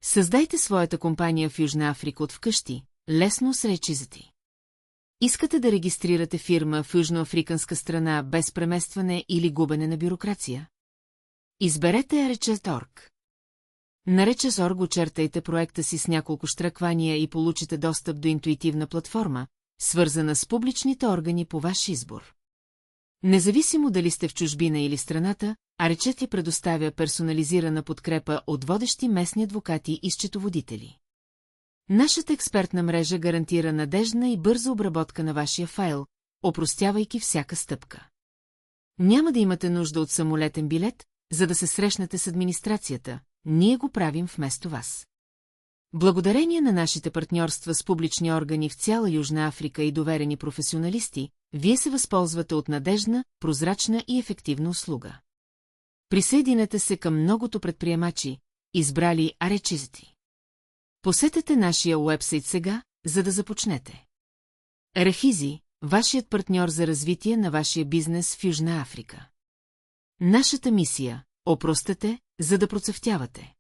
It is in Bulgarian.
Създайте своята компания в Южна Африка от вкъщи, лесно с речизати. Искате да регистрирате фирма в южноафриканска страна без преместване или губене на бюрокрация? Изберете Arches.org. На Arches.org очертайте проекта си с няколко щраквания и получите достъп до интуитивна платформа, свързана с публичните органи по ваш избор. Независимо дали сте в чужбина или страната, Arches ти предоставя персонализирана подкрепа от водещи местни адвокати и счетоводители. Нашата експертна мрежа гарантира надеждна и бърза обработка на вашия файл, опростявайки всяка стъпка. Няма да имате нужда от самолетен билет, за да се срещнете с администрацията, ние го правим вместо вас. Благодарение на нашите партньорства с публични органи в цяла Южна Африка и доверени професионалисти, вие се възползвате от надеждна, прозрачна и ефективна услуга. Присъединете се към многото предприемачи, избрали Arches. Посетете нашия уебсайт сега, за да започнете. Рахизи, вашият партньор за развитие на вашия бизнес в Южна Африка. Нашата мисия – опростете, за да процъфтявате.